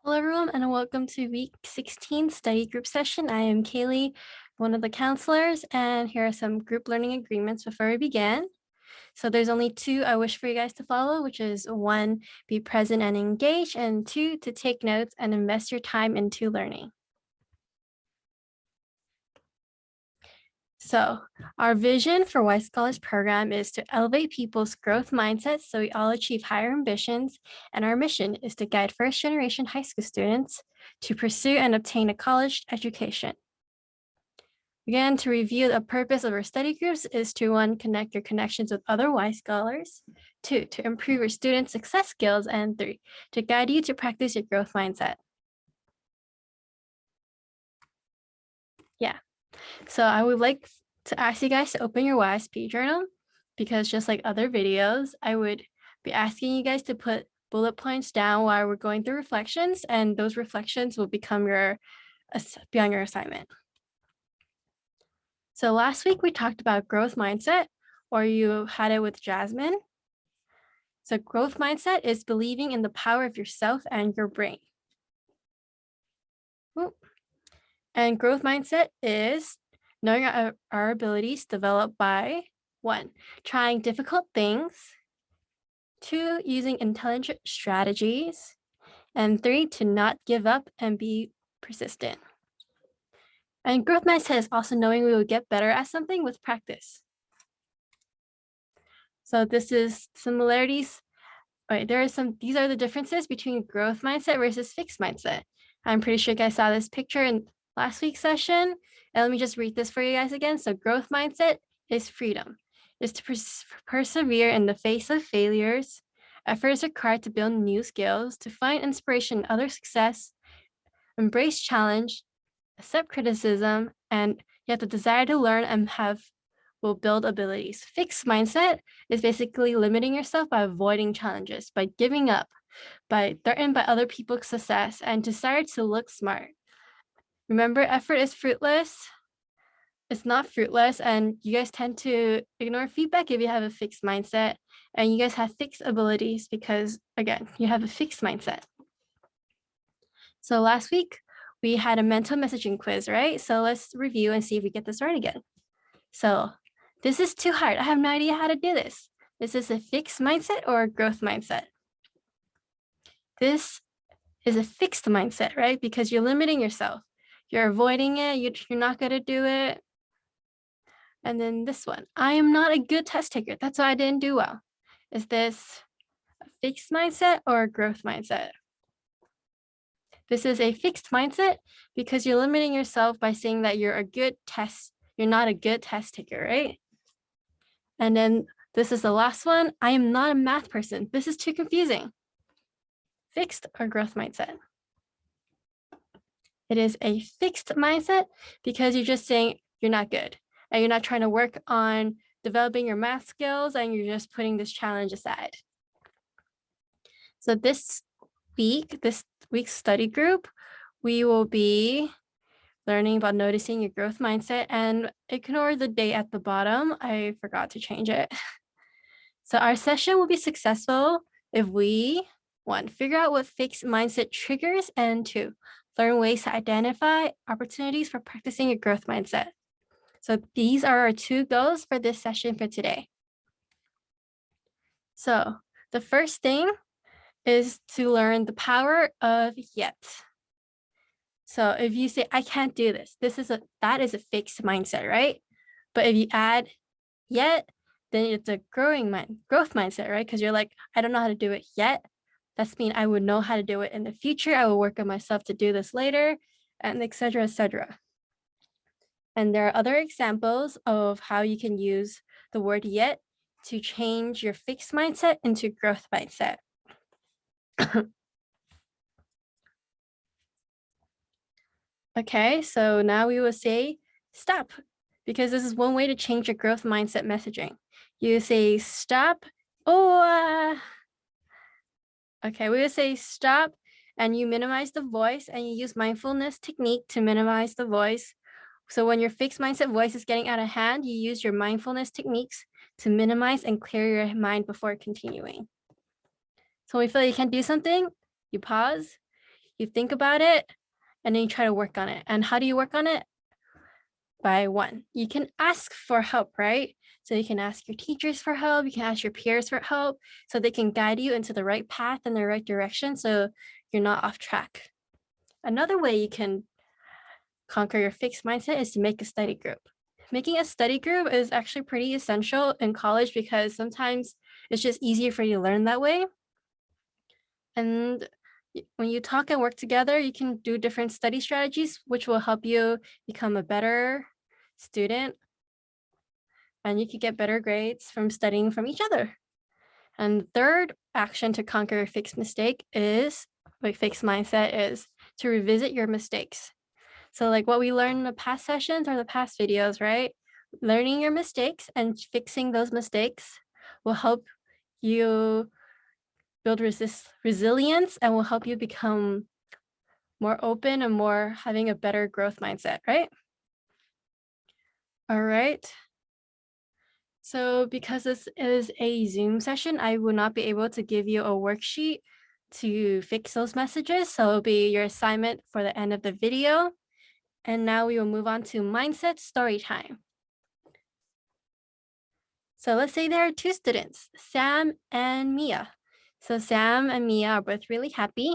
Hello, everyone, and welcome to week 16 study group session. I am Kaylee, one of the counselors, and here are some group learning agreements before we begin. So there's only two I wish for you guys to follow, which is one, be present and engage, and two, to take notes and invest your time into learning. So our vision for White Scholars Program is to elevate people's growth mindsets so we all achieve higher ambitions. And our mission is to guide first generation high school students to pursue and obtain a college education. Again, to review, the purpose of our study groups is to 1, connect your connections with other wise scholars, 2, to improve your student success skills, and 3, to guide you to practice your growth mindset. Yeah, so I would like to ask you guys to open your YSP journal, because just like other videos, I would be asking you guys to put bullet points down while we're going through reflections, and those reflections will become your beyond your assignment. So last week we talked about growth mindset, or you had it with Jasmine. So growth mindset is believing in the power of yourself and your brain. And growth mindset is knowing our abilities developed by 1, trying difficult things, 2, using intelligent strategies, and 3, to not give up and be persistent. And growth mindset is also knowing we will get better at something with practice. So this is similarities. Right, these are the differences between growth mindset versus fixed mindset. I'm pretty sure you guys saw this picture in last week's session. And let me just read this for you guys again. So growth mindset is freedom. It's to persevere in the face of failures. Effort is required to build new skills, to find inspiration in other success, embrace challenge, accept criticism, and you have the desire to learn and will build abilities. Fixed mindset is basically limiting yourself by avoiding challenges, by giving up, by threatened by other people's success, and desire to look smart. Remember, effort is fruitless. It's not fruitless, and you guys tend to ignore feedback if you have a fixed mindset, and you guys have fixed abilities because, again, you have a fixed mindset. So last week, we had a mental messaging quiz, right? So let's review and see if we get this right again. So this is too hard. I have no idea how to do this. Is this a fixed mindset or a growth mindset? This is a fixed mindset, right? Because you're limiting yourself. You're avoiding it. You're not going to do it. And then this one, I am not a good test taker. That's why I didn't do well. Is this a fixed mindset or a growth mindset? This is a fixed mindset because you're limiting yourself by saying that you're not a good test taker, right? And then this is the last one. I am not a math person. This is too confusing. Fixed or growth mindset? It is a fixed mindset because you're just saying you're not good and you're not trying to work on developing your math skills and you're just putting this challenge aside. So this week's study group, we will be learning about noticing your growth mindset, and ignore the date at the bottom. I forgot to change it. So our session will be successful if we, 1, figure out what fixed mindset triggers, and 2, learn ways to identify opportunities for practicing your growth mindset. So these are our 2 goals for this session for today. So the first thing is to learn the power of yet. So if you say, I can't do this, that is a fixed mindset, right? But if you add yet, then it's a growth mindset, right? Because you're like, I don't know how to do it yet. That's mean I would know how to do it in the future. I will work on myself to do this later, and et cetera, et cetera. And there are other examples of how you can use the word yet to change your fixed mindset into growth mindset. Okay, so now we will say stop, because this is one way to change your growth mindset messaging. You say stop. Okay, we will say stop, and you minimize the voice, and you use mindfulness technique to minimize the voice. So when your fixed mindset voice is getting out of hand, you use your mindfulness techniques to minimize and clear your mind before continuing. So when you feel like you can't do something, you pause, You think about it, and then you try to work on it. And how do you work on it? By one, you can ask for help, right? So you can ask your teachers for help, you can ask your peers for help, so they can guide you into the right path and the right direction so you're not off track. Another way you can conquer your fixed mindset is to make a study group. Making a study group is actually pretty essential in college because sometimes it's just easier for you to learn that way. And when you talk and work together, you can do different study strategies, which will help you become a better student. And you could get better grades from studying from each other. And the third action to conquer a fixed mistake is, like fixed mindset, is to revisit your mistakes. So like what we learned in the past sessions or the past videos, right? Learning your mistakes and fixing those mistakes will help you build resilience and will help you become more open and more having a better growth mindset, right? All right. So because this is a Zoom session, I will not be able to give you a worksheet to fix those messages. So it'll be your assignment for the end of the video. And now we will move on to mindset story time. So let's say there are two students, Sam and Mia. So Sam and Mia are both really happy.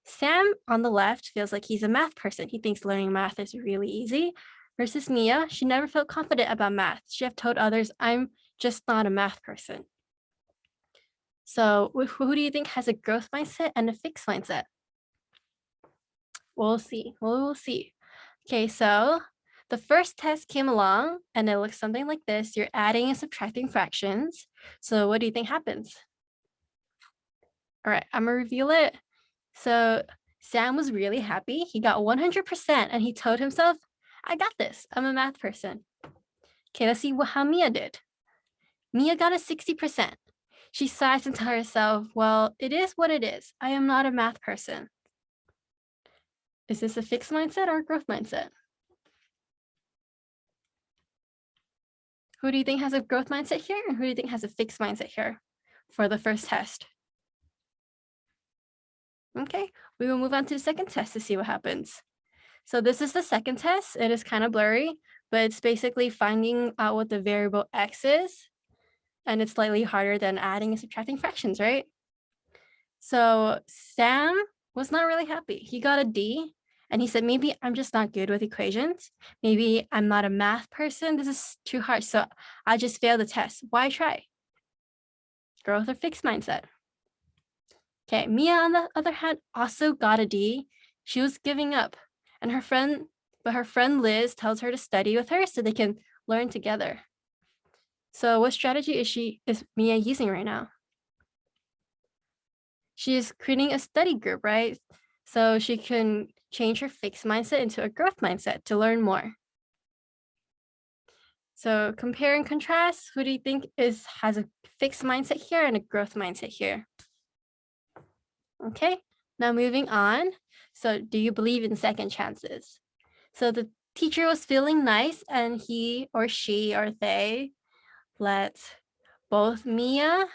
Sam on the left feels like he's a math person. He thinks learning math is really easy. Versus Mia, she never felt confident about math. She have told others, I'm just not a math person. So who do you think has a growth mindset and a fixed mindset? We'll see. We'll see. Okay, so the first test came along and it looks something like this. You're adding and subtracting fractions. So what do you think happens? All right, I'm gonna reveal it. So Sam was really happy. He got 100% and he told himself, I got this. I'm a math person. Okay, let's see how Mia did. Mia got a 60%. She sighs and tells herself, well, it is what it is. I am not a math person. Is this a fixed mindset or a growth mindset? Who do you think has a growth mindset here? And who do you think has a fixed mindset here for the first test? Okay, we will move on to the second test to see what happens. So this is the second test. It is kind of blurry, but it's basically finding out what the variable x is. And it's slightly harder than adding and subtracting fractions, right? So Sam was not really happy. He got a D and he said, maybe I'm just not good with equations. Maybe I'm not a math person. This is too hard. So I just failed the test. Why try? Growth or fixed mindset. Okay, Mia, on the other hand, also got a D. She was giving up. And her friend Liz tells her to study with her so they can learn together. So what strategy is Mia using right now? She is creating a study group, right? So she can change her fixed mindset into a growth mindset to learn more. So compare and contrast, who do you think has a fixed mindset here and a growth mindset here? Okay, now moving on. So do you believe in second chances? So the teacher was feeling nice and he or she or they let both Mia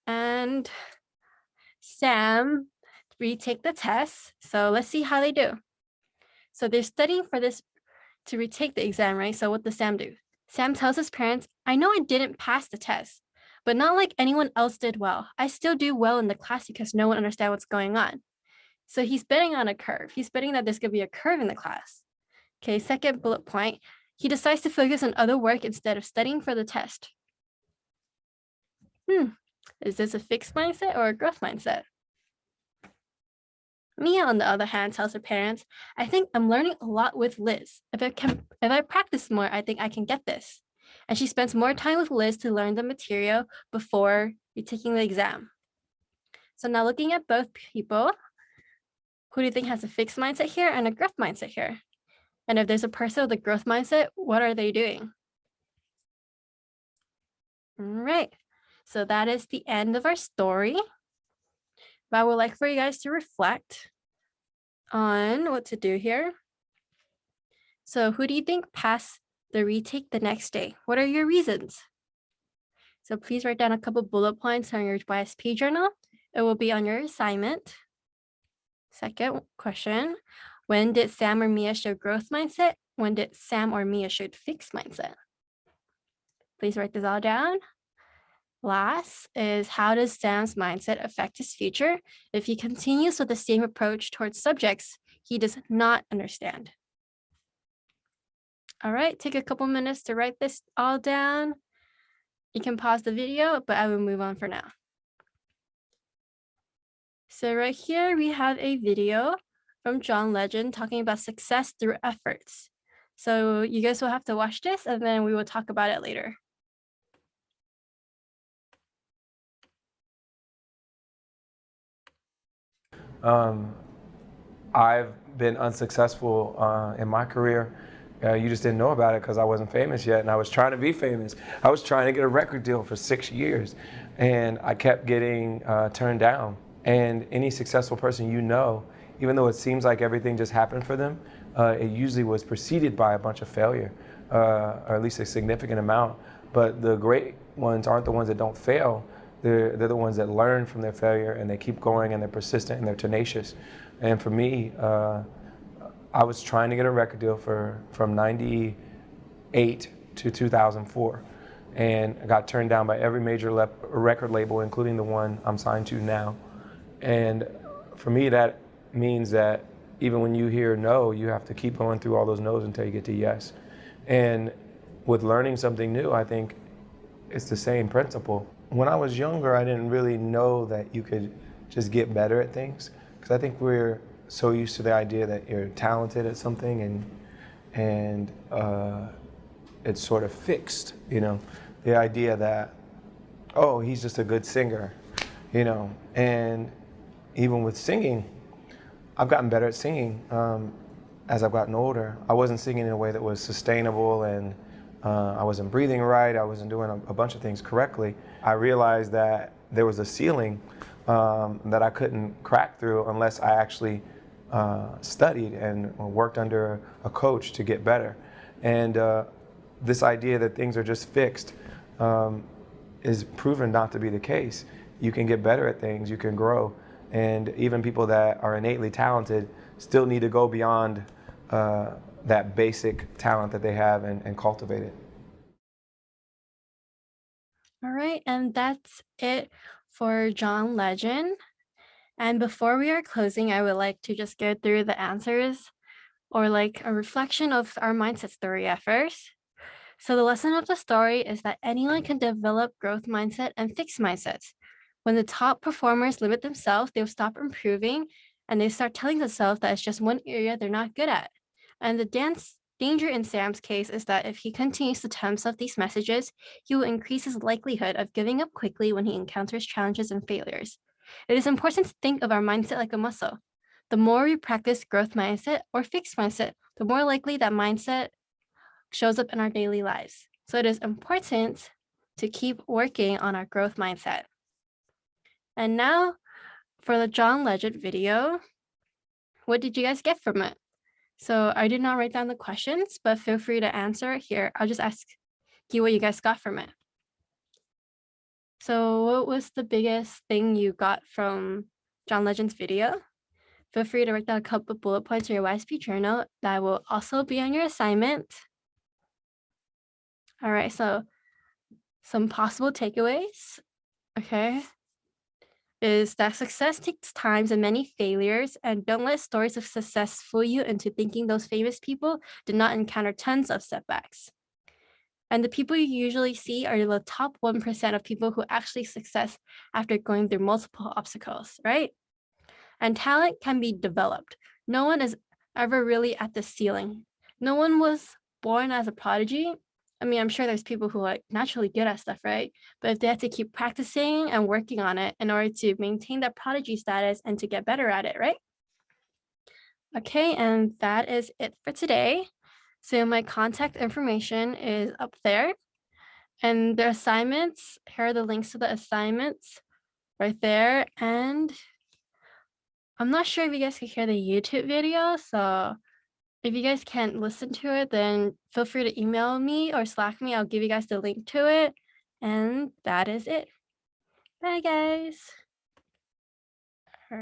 and Sam retake the test. So let's see how they do. So they're studying for this to retake the exam, right? So what does Sam do? Sam tells his parents, I know I didn't pass the test, but not like anyone else did well. I still do well in the class because no one understands what's going on. So he's betting on a curve. He's betting that there's going to be a curve in the class. Okay, second bullet point. He decides to focus on other work instead of studying for the test. Is this a fixed mindset or a growth mindset? Mia, on the other hand, tells her parents, I think I'm learning a lot with Liz. If I practice more, I think I can get this. And she spends more time with Liz to learn the material before retaking the exam. So now looking at both people, who do you think has a fixed mindset here and a growth mindset here? And if there's a person with a growth mindset, what are they doing? All right, so that is the end of our story. But I would like for you guys to reflect on what to do here. So who do you think passed the retake the next day? What are your reasons? So please write down a couple bullet points on your YSP journal. It will be on your assignment. Second question, when did Sam or Mia show growth mindset? When did Sam or Mia show fixed mindset? Please write this all down. Last is, how does Sam's mindset affect his future if he continues with the same approach towards subjects he does not understand? All right, take a couple minutes to write this all down. You can pause the video, but I will move on for now. So right here, we have a video from John Legend talking about success through efforts. So you guys will have to watch this and then we will talk about it later. I've been unsuccessful in my career. You just didn't know about it because I wasn't famous yet, and I was trying to be famous. I was trying to get a record deal for 6 years, and I kept getting turned down. And any successful person you know, even though it seems like everything just happened for them, it usually was preceded by a bunch of failure, or at least a significant amount. But the great ones aren't the ones that don't fail. They're the ones that learn from their failure, and they keep going, and they're persistent, and they're tenacious. And for me, I was trying to get a record deal from 98 to 2004. And I got turned down by every major record label, including the one I'm signed to now. And for me, that means that even when you hear no, you have to keep going through all those no's until you get to yes. And with learning something new, I think it's the same principle. When I was younger, I didn't really know that you could just get better at things. Because I think we're so used to the idea that you're talented at something and it's sort of fixed, you know. The idea that, oh, he's just a good singer, you know. And even with singing, I've gotten better at singing as I've gotten older. I wasn't singing in a way that was sustainable, and I wasn't breathing right. I wasn't doing a bunch of things correctly. I realized that there was a ceiling that I couldn't crack through unless I actually studied and worked under a coach to get better. And this idea that things are just fixed is proven not to be the case. You can get better at things, you can grow, and even people that are innately talented still need to go beyond that basic talent that they have and cultivate it. All right, and that's it for John Legend. And before we are closing, I would like to just go through the answers or like a reflection of our mindset story at first. So the lesson of the story is that anyone can develop growth mindset and fixed mindsets. When the top performers limit themselves, they'll stop improving and they start telling themselves that it's just one area they're not good at. And the danger in Sam's case is that if he continues to tell himself these messages, he will increase his likelihood of giving up quickly when he encounters challenges and failures. It is important to think of our mindset like a muscle. The more we practice growth mindset or fixed mindset, the more likely that mindset shows up in our daily lives. So it is important to keep working on our growth mindset. And now for the John Legend video, what did you guys get from it? So I did not write down the questions, but feel free to answer here. I'll just ask you what you guys got from it. So what was the biggest thing you got from John Legend's video? Feel free to write down a couple of bullet points in your YSP journal that will also be on your assignment. All right, so some possible takeaways, okay, is that success takes times and many failures, and don't let stories of success fool you into thinking those famous people did not encounter tons of setbacks. And the people you usually see are the top 1% of people who actually success after going through multiple obstacles, right? And talent can be developed. No one is ever really at the ceiling. No one was born as a prodigy. I mean, I'm sure there's people who are naturally good at stuff, right? But if they have to keep practicing and working on it in order to maintain that prodigy status and to get better at it, right? Okay, and that is it for today. So my contact information is up there. And the assignments, here are the links to the assignments right there. And I'm not sure if you guys can hear the YouTube video, so if you guys can't listen to it, then feel free to email me or Slack me. I'll give you guys the link to it. And that is it. Bye, guys.